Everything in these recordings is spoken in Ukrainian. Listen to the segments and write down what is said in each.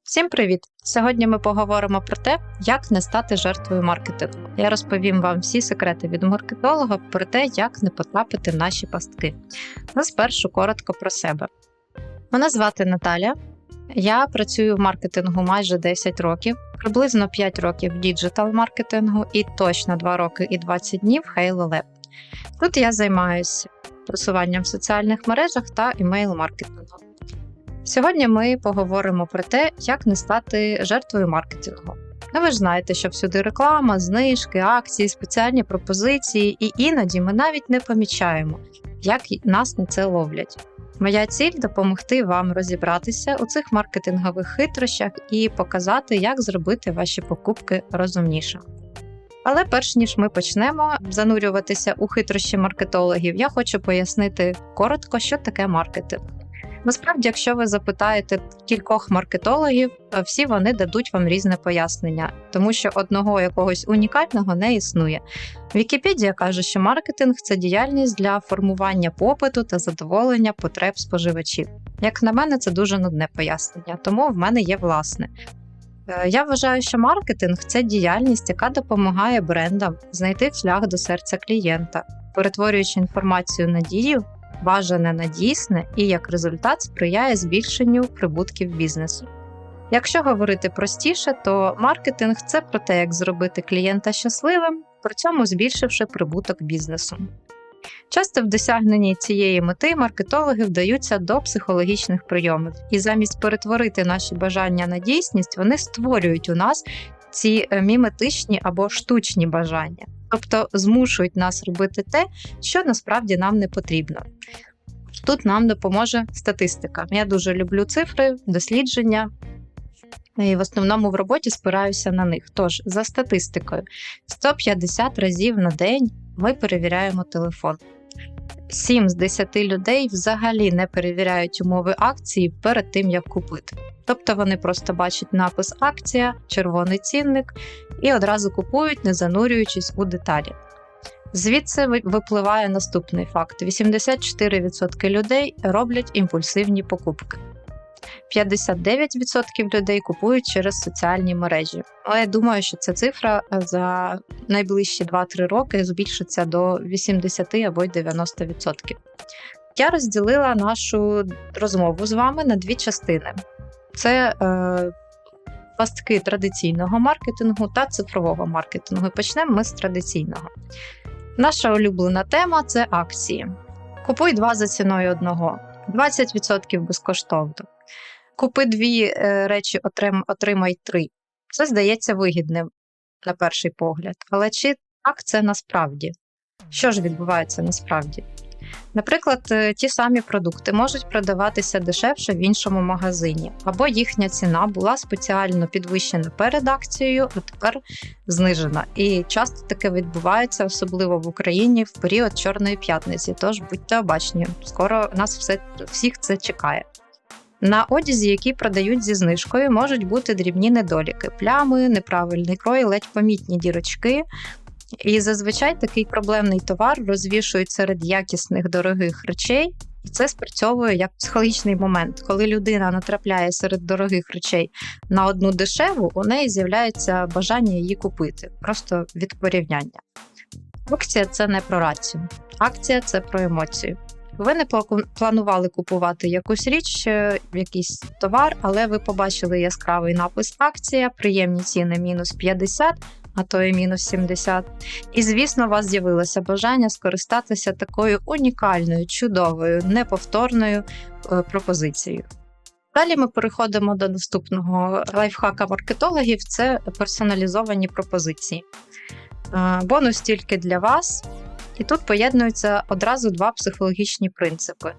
Всім привіт! Сьогодні ми поговоримо про те, як не стати жертвою маркетингу. Я розповім вам всі секрети від маркетолога про те, як не потрапити в наші пастки. Ну, спершу коротко про себе. Мене звати Наталя. Я працюю в маркетингу майже 10 років, приблизно 5 років в діджитал-маркетингу і точно 2 роки і 20 днів в Halo Lab. Тут я займаюся просуванням в соціальних мережах та імейл-маркетингом. Сьогодні ми поговоримо про те, як не стати жертвою маркетингу. Ну, ви ж знаєте, що всюди реклама, знижки, акції, спеціальні пропозиції, і іноді ми навіть не помічаємо, як нас на це ловлять. Моя ціль – допомогти вам розібратися у цих маркетингових хитрощах і показати, як зробити ваші покупки розумнішими. Але перш ніж ми почнемо занурюватися у хитрощі маркетологів, я хочу пояснити коротко, що таке маркетинг. Насправді, якщо ви запитаєте кількох маркетологів, всі вони дадуть вам різне пояснення, тому що одного якогось унікального не існує. Вікіпедія каже, що маркетинг – це діяльність для формування попиту та задоволення потреб споживачів. Як на мене, це дуже нудне пояснення, тому в мене є власне. Я вважаю, що маркетинг – це діяльність, яка допомагає брендам знайти шлях до серця клієнта, перетворюючи інформацію на дію, бажане на дійсне і, як результат, сприяє збільшенню прибутків бізнесу. Якщо говорити простіше, то маркетинг – це про те, як зробити клієнта щасливим, при цьому збільшивши прибуток бізнесу. Часто в досягненні цієї мети маркетологи вдаються до психологічних прийомів, і замість перетворити наші бажання на дійсність, вони створюють у нас ці міметичні або штучні бажання. Тобто змушують нас робити те, що насправді нам не потрібно. Тут нам допоможе статистика. Я дуже люблю цифри, дослідження, і в основному в роботі спираюся на них. Тож, за статистикою, 150 разів на день ми перевіряємо телефон. 7 з 10 людей взагалі не перевіряють умови акції перед тим, як купити. Тобто вони просто бачать напис «Акція», червоний цінник і одразу купують, не занурюючись у деталі. Звідси випливає наступний факт. 84% людей роблять імпульсивні покупки. 59% людей купують через соціальні мережі. Але я думаю, що ця цифра за найближчі 2-3 роки збільшиться до 80 або й 90%. Я розділила нашу розмову з вами на 2 частини. Це пастки традиційного маркетингу та цифрового маркетингу. Почнемо ми з традиційного. Наша улюблена тема – це акції. Купуй 2 за ціною одного. 20% безкоштовно. Купи 2 речі, отримай 3. Це здається вигідним на перший погляд. Але чи так це насправді? Що ж відбувається насправді? Наприклад, ті самі продукти можуть продаватися дешевше в іншому магазині, або їхня ціна була спеціально підвищена перед акцією, а тепер знижена. І часто таке відбувається, особливо в Україні, в період Чорної п'ятниці, тож будьте обачні, скоро нас всіх це чекає. На одязі, який продають зі знижкою, можуть бути дрібні недоліки, плями, неправильний крой, ледь помітні дірочки. І зазвичай такий проблемний товар розвішують серед якісних дорогих речей, і це спрацьовує як психологічний момент. Коли людина натрапляє серед дорогих речей на одну дешеву, у неї з'являється бажання її купити, просто від порівняння. Акція – це не про рацію. Акція – це про емоцію. Ви не планували купувати якусь річ, якийсь товар, але ви побачили яскравий напис «Акція», приємні ціни мінус 50, а то і мінус 70. І, звісно, у вас з'явилося бажання скористатися такою унікальною, чудовою, неповторною пропозицією. Далі ми переходимо до наступного лайфхака маркетологів – це персоналізовані пропозиції. Бонус тільки для вас. І тут поєднуються одразу 2 психологічні принципи.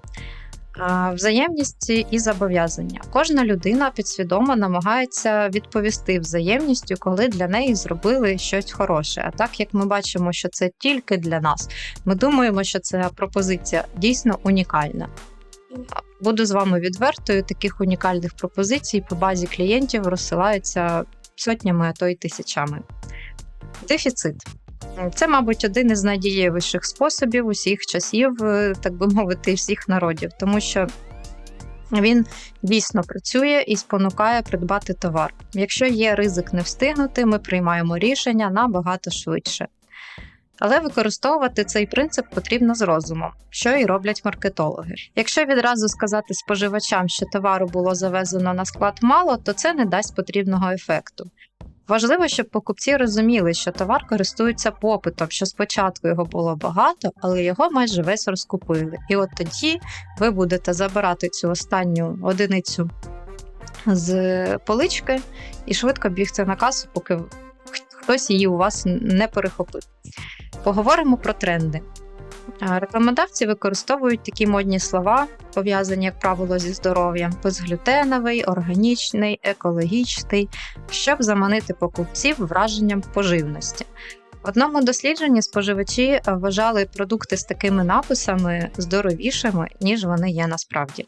Взаємність і зобов'язання. Кожна людина підсвідомо намагається відповісти взаємністю, коли для неї зробили щось хороше. А так як ми бачимо, що це тільки для нас, ми думаємо, що ця пропозиція дійсно унікальна. Буду з вами відвертою, таких унікальних пропозицій по базі клієнтів розсилаються сотнями, а то й тисячами. Дефіцит. Це, мабуть, один із найдієвіших способів усіх часів, так би мовити, всіх народів, тому що він дійсно працює і спонукає придбати товар. Якщо є ризик не встигнути, ми приймаємо рішення набагато швидше. Але використовувати цей принцип потрібно з розумом, що і роблять маркетологи. Якщо відразу сказати споживачам, що товару було завезено на склад мало, то це не дасть потрібного ефекту. Важливо, щоб покупці розуміли, що товар користується попитом, що спочатку його було багато, але його майже весь розкупили. І от тоді ви будете забирати цю останню одиницю з полички і швидко бігти на касу, поки хтось її у вас не перехопив. Поговоримо про тренди. Рекламодавці використовують такі модні слова, пов'язані, як правило, зі здоров'ям: безглютеновий, органічний, екологічний, щоб заманити покупців враженням поживності. В одному дослідженні споживачі вважали продукти з такими написами здоровішими, ніж вони є насправді.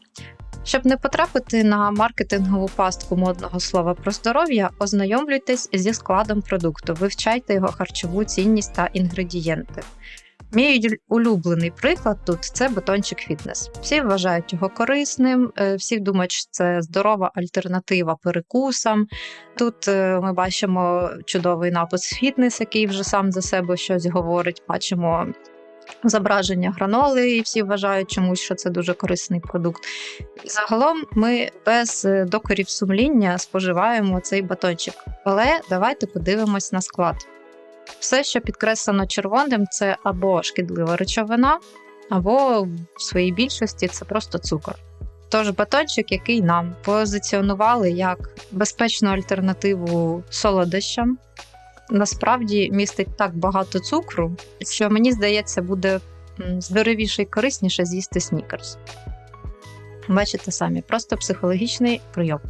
Щоб не потрапити на маркетингову пастку модного слова про здоров'я, ознайомлюйтесь зі складом продукту, вивчайте його харчову цінність та інгредієнти. Мій улюблений приклад тут – це батончик фітнес. Всі вважають його корисним, всі думають, що це здорова альтернатива перекусам. Тут ми бачимо чудовий напис «фітнес», який вже сам за себе щось говорить. Бачимо зображення граноли, і всі вважають чомусь, що це дуже корисний продукт. І загалом ми без докорів сумління споживаємо цей батончик. Але давайте подивимось на склад. Все, що підкреслено червоним, це або шкідлива речовина, або в своїй більшості це просто цукор. Тож батончик, який нам позиціонували як безпечну альтернативу солодощам, насправді містить так багато цукру, що, мені здається, буде здоровіше і корисніше з'їсти снікерс. Бачите самі, просто психологічний прийом.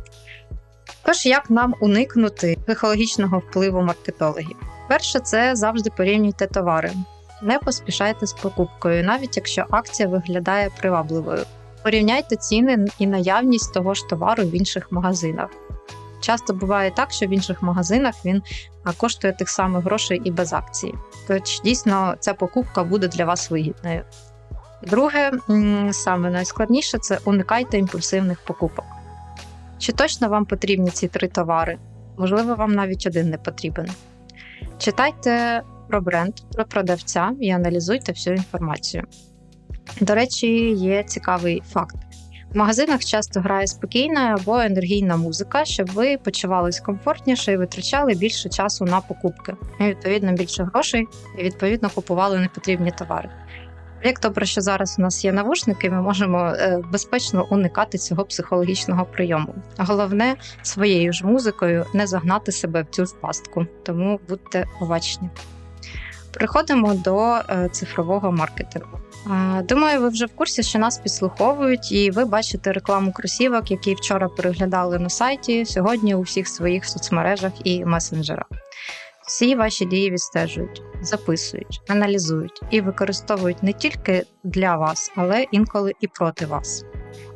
Тож, як нам уникнути психологічного впливу маркетологів? Перше, це завжди порівнюйте товари. Не поспішайте з покупкою, навіть якщо акція виглядає привабливою. Порівняйте ціни і наявність того ж товару в інших магазинах. Часто буває так, що в інших магазинах він коштує тих самих грошей і без акції. Тож, дійсно, ця покупка буде для вас вигідною. Друге, саме найскладніше – це уникайте імпульсивних покупок. Чи точно вам потрібні ці 3 товари? Можливо, вам навіть один не потрібен. Читайте про бренд, про продавця і аналізуйте всю інформацію. До речі, є цікавий факт. В магазинах часто грає спокійна або енергійна музика, щоб ви почувались комфортніше і витрачали більше часу на покупки. І, відповідно, більше грошей і, відповідно, купували непотрібні товари. Як добре, що зараз у нас є навушники, ми можемо безпечно уникати цього психологічного прийому. Головне, своєю ж музикою не загнати себе в цю пастку, тому будьте уважні. Переходимо до цифрового маркетингу. Думаю, ви вже в курсі, що нас підслуховують, і ви бачите рекламу кросівок, які вчора переглядали на сайті, сьогодні у всіх своїх соцмережах і месенджерах. Всі ваші дії відстежують, записують, аналізують і використовують не тільки для вас, але інколи і проти вас.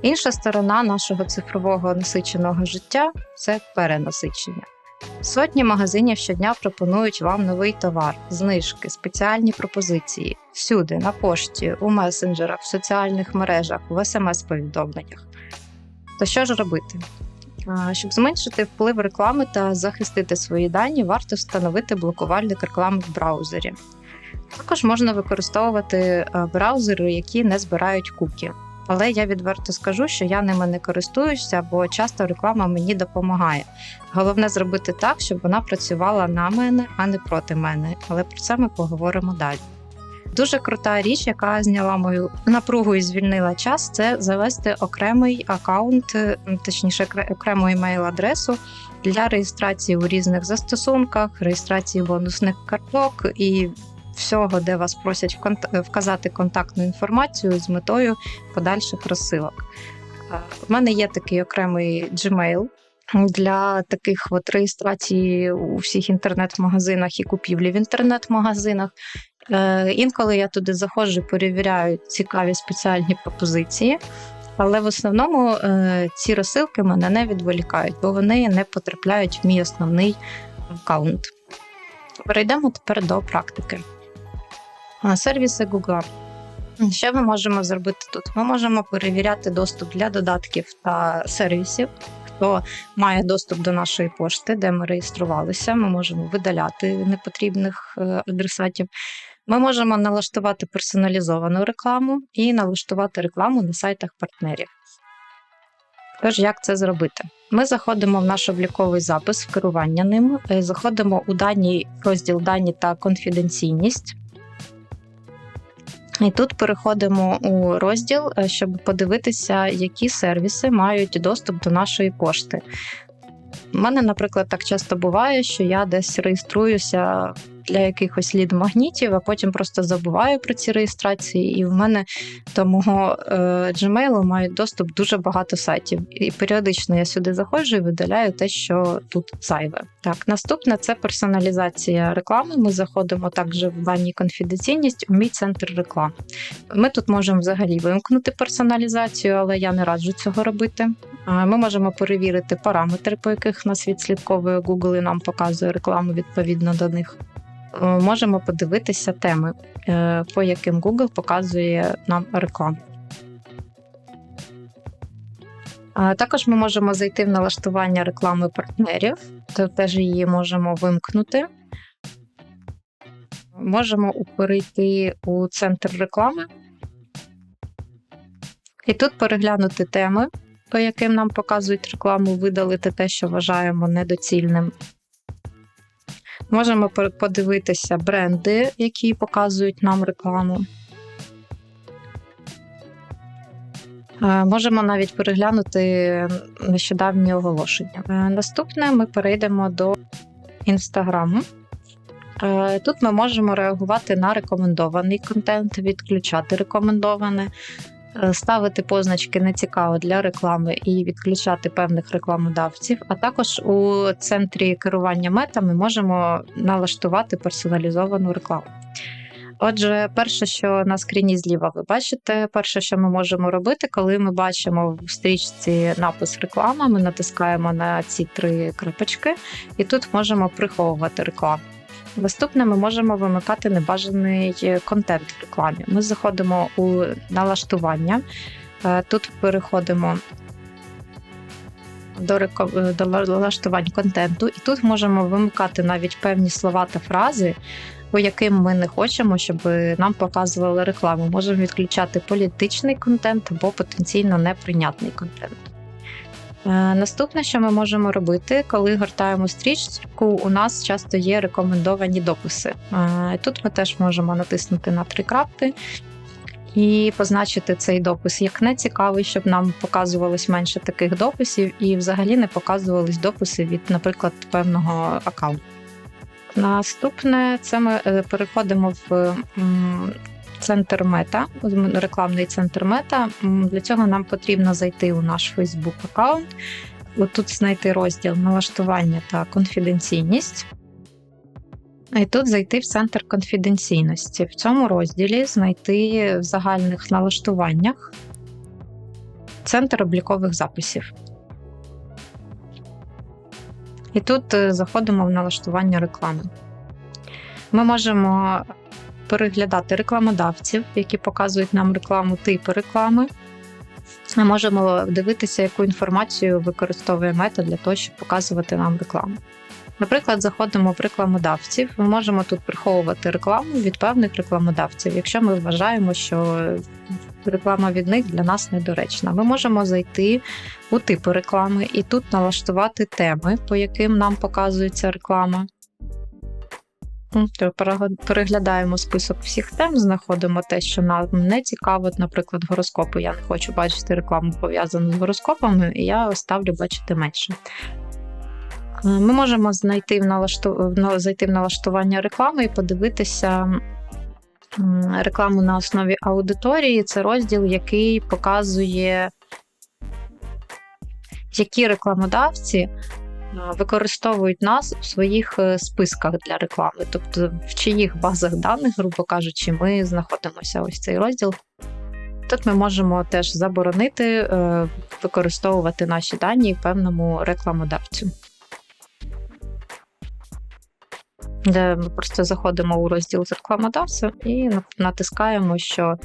Інша сторона нашого цифрового насиченого життя – це перенасичення. Сотні магазинів щодня пропонують вам новий товар, знижки, спеціальні пропозиції. Всюди, на пошті, у месенджерах, в соціальних мережах, в смс-повідомленнях. То що ж робити? Щоб зменшити вплив реклами та захистити свої дані, варто встановити блокувальник реклами в браузері. Також можна використовувати браузери, які не збирають кукі. Але я відверто скажу, що я ними не користуюся, бо часто реклама мені допомагає. Головне зробити так, щоб вона працювала на мене, а не проти мене. Але про це ми поговоримо далі. Дуже крута річ, яка зняла мою напругу і звільнила час, це завести окремий аккаунт, точніше окрему імейл-адресу для реєстрації у різних застосунках, реєстрації бонусних карток і всього, де вас просять вказати контактну інформацію з метою подальших розсилок. У мене є такий окремий Gmail для таких реєстрацій у всіх інтернет-магазинах і купівлі в інтернет-магазинах. Інколи я туди заходжу, перевіряю цікаві спеціальні пропозиції, але в основному ці розсилки мене не відволікають, бо вони не потрапляють в мій основний аккаунт. Перейдемо тепер до практики. Сервіси Google. Що ми можемо зробити тут? Ми можемо перевіряти доступ для додатків та сервісів. Хто має доступ до нашої пошти, де ми реєструвалися, ми можемо видаляти непотрібних адресатів. Ми можемо налаштувати персоналізовану рекламу і налаштувати рекламу на сайтах партнерів. Тож, як це зробити? Ми заходимо в наш обліковий запис, в керування ним, заходимо у розділ «Дані та конфіденційність». І тут переходимо у розділ, щоб подивитися, які сервіси мають доступ до нашої пошти. У мене, наприклад, так часто буває, що я десь реєструюся для якихось лід-магнітів, а потім просто забуваю про ці реєстрації, і в мене до мого Gmail мають доступ дуже багато сайтів. І періодично я сюди заходжу і видаляю те, що тут зайве. Так, наступне – це персоналізація реклами. Ми заходимо також в дані конфіденційність у мій центр реклами. Ми тут можемо взагалі вимкнути персоналізацію, але я не раджу цього робити. Ми можемо перевірити параметри, по яких нас відслідковує Google і нам показує рекламу відповідно до них. Можемо подивитися теми, по яким Google показує нам рекламу. Також ми можемо зайти в налаштування реклами партнерів, то теж її можемо вимкнути. Можемо перейти у центр реклами і тут переглянути теми, по яким нам показують рекламу, видалити те, що вважаємо недоцільним. Можемо подивитися бренди, які показують нам рекламу. Можемо навіть переглянути нещодавні оголошення. Наступне ми перейдемо до Інстаграму. Тут ми можемо реагувати на рекомендований контент, відключати рекомендоване, ставити позначки «Не цікаво» для реклами і відключати певних рекламодавців. А також у центрі керування Мета ми можемо налаштувати персоналізовану рекламу. Отже, перше, що на скріні зліва ви бачите, перше, що ми можемо робити, коли ми бачимо в стрічці напис «Реклама», ми натискаємо на ці 3 крапочки і тут можемо приховувати рекламу. Наступне, ми можемо вимикати небажаний контент в рекламі. Ми заходимо у налаштування, тут переходимо до налаштувань контенту, і тут можемо вимикати навіть певні слова та фрази, по яким ми не хочемо, щоб нам показували рекламу. Можемо відключати політичний контент або потенційно неприйнятний контент. Наступне, що ми можемо робити, коли гортаємо стрічку, у нас часто є рекомендовані дописи. Тут ми теж можемо натиснути на 3 крапки і позначити цей допис як нецікавий, щоб нам показувалось менше таких дописів і взагалі не показувались дописи від, наприклад, певного аккаунту. Наступне, це ми переходимо в центр Мета, рекламний центр Мета. Для цього нам потрібно зайти у наш Facebook аккаунт, тут знайти розділ «Налаштування та конфіденційність». І тут зайти в центр конфіденційності. В цьому розділі знайти в загальних налаштуваннях центр облікових записів. І тут заходимо в налаштування реклами. Ми можемо переглядати рекламодавців, які показують нам рекламу, типи реклами. Ми можемо дивитися, яку інформацію використовує Мета для того, щоб показувати нам рекламу. Наприклад, заходимо в рекламодавців, ми можемо тут приховувати рекламу від певних рекламодавців, якщо ми вважаємо, що реклама від них для нас недоречна. Ми можемо зайти у типи реклами і тут налаштувати теми, по яким нам показується реклама. Переглядаємо список всіх тем, знаходимо те, що нам не цікаво, наприклад, гороскопи. Я не хочу бачити рекламу, пов'язану з гороскопами, і я ставлю бачити менше. Ми можемо зайти в налаштування реклами і подивитися рекламу на основі аудиторії. Це розділ, який показує, які рекламодавці використовують нас у своїх списках для реклами, тобто в чиїх базах даних, грубо кажучи, ми знаходимося. Ось цей розділ. Тут ми можемо теж заборонити використовувати наші дані певному рекламодавцю. де ми просто заходимо у розділ з рекламодавця і натискаємо, що,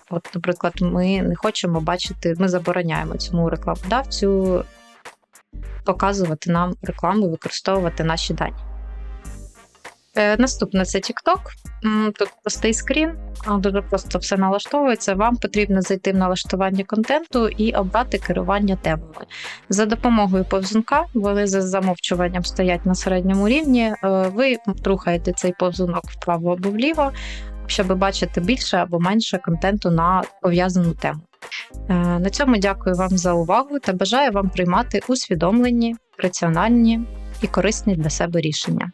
от, наприклад, ми не хочемо бачити, ми забороняємо цьому рекламодавцю показувати нам рекламу, використовувати наші дані. Наступне це TikTok. Тут простий скрін, дуже просто все налаштовується. Вам потрібно зайти в налаштування контенту і обрати керування темами. За допомогою повзунка, вони за замовчуванням стоять на середньому рівні, ви рухаєте цей повзунок вправо або вліво, щоб бачити більше або менше контенту на пов'язану тему. На цьому дякую вам за увагу та бажаю вам приймати усвідомлені, раціональні і корисні для себе рішення.